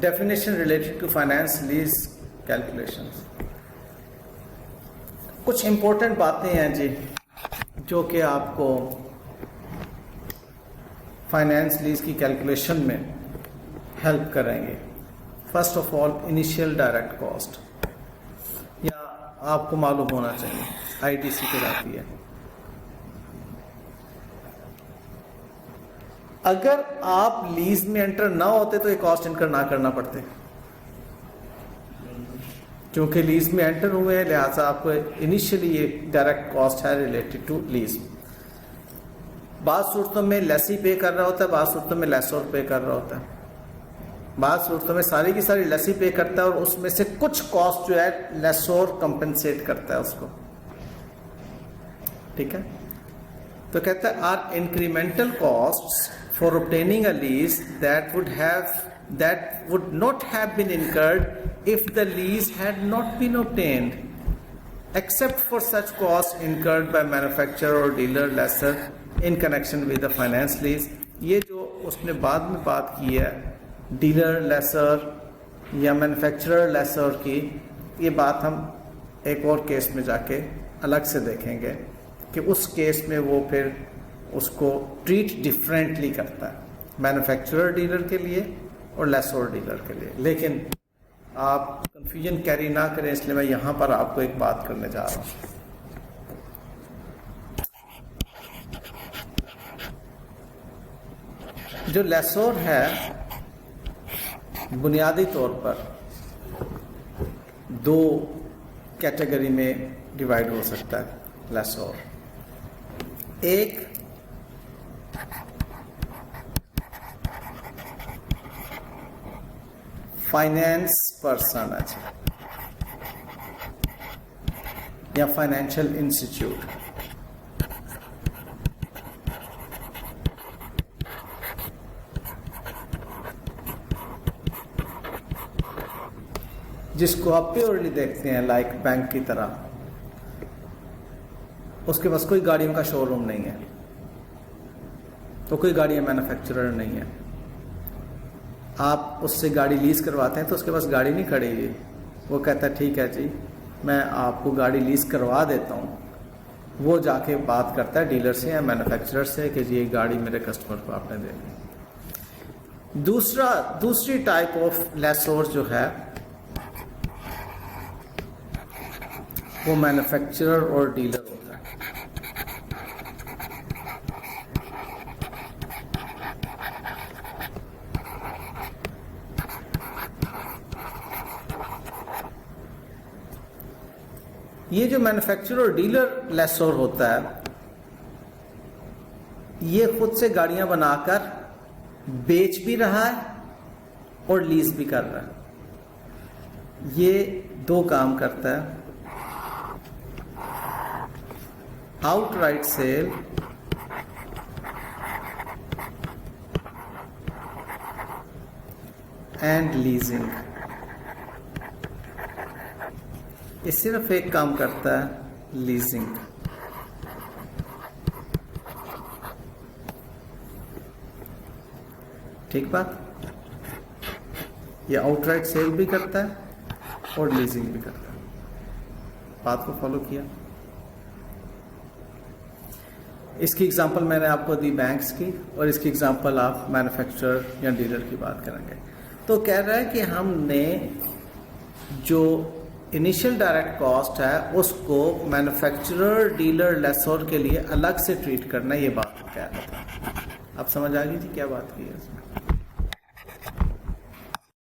Definition related to finance lease calculations. कुछ important बातें हैं जी जो कि आपको फाइनेंस लीज की कैलकुलेशन में हेल्प करेंगे। First of all initial direct cost, या आपको मालूम होना चाहिए आईटीसी कहलाती है। अगर आप लीज में एंटर ना होते तो ये कॉस्ट इनकर ना करना पड़ते, क्योंकि लीज में एंटर हुए हैं, लिहाजा आपको इनिशियली ये डायरेक्ट कॉस्ट है रिलेटेड टू लीज। बाद सूरतों में लेसी पे कर रहा होता है, बाद सूरतों में लेसोर पे कर रहा होता है। बाद सूरतों में सारी की सारी लेसी पे करता है और उसमें से कुछ कॉस्ट जो है लेसोर कंपनसेट करता है उसको, ठीक है। तो कहता है are incremental costs for obtaining a lease that would not have been incurred if the lease had not been obtained, except for such costs incurred by manufacturer or dealer lessor in connection with the finance lease। ये जो उसने बाद में बात की है dealer laser या manufacturer laser की, ये बात हम एक और केस में जाके अलग से देखेंगे कि उस केस में वो फिर उसको ट्रीट डिफरेंटली करता है, मैन्युफैक्चरर डीलर के लिए और लेसोर डीलर के लिए। लेकिन आप कंफ्यूजन कैरी ना करें, इसलिए मैं यहां पर आपको एक बात करने जा रहा हूं। जो लेसोर है बुनियादी तौर पर दो कैटेगरी में डिवाइड हो सकता है लेसोर। एक फाइनेंस पर्सन है या फाइनेंशियल इंस्टीट्यूट। जिसको आप प्योरली देखते हैं लाइक बैंक की तरह, उसके पास कोई गाड़ियों का शोरूम नहीं है, तो कोई गाड़ियां मैन्युफैक्चरर नहीं है। आप उससे गाड़ी लीज करवाते हैं तो उसके पास गाड़ी नहीं खड़ी हुई, वो कहता है ठीक है जी मैं आपको गाड़ी लीज करवा देता हूँ। वो जाके बात करता है डीलर से या मैन्युफैक्चरर से कि जी ये गाड़ी मेरे कस्टमर को आपने दे दी। दूसरी टाइप ऑफ लेसोर जो है वो मैन्युफैक्चरर और डीलर होता है। ये जो मैन्युफैक्चरर और डीलर लेसोर होता है, ये खुद से गाड़ियां बनाकर बेच भी रहा है और लीज भी कर रहा है। ये दो काम करता है, आउटराइट सेल एंड लीजिंग। ये सिर्फ एक काम करता है लीजिंग। ठीक बात, ये आउटराइट सेल भी करता है और लीजिंग भी करता है। बात को फॉलो किया। इसकी एग्जांपल मैंने आपको दी बैंक्स की, और इसकी एग्जांपल आप मैन्युफैक्चरर या डीलर की बात करेंगे। तो कह रहा है कि हमने जो इनिशियल डायरेक्ट कॉस्ट है उसको मैन्युफैक्चरर डीलर लेसोर के लिए अलग से ट्रीट करना, ये बात कह रहा था। आप समझ आ गई थी क्या बात की है इसमें?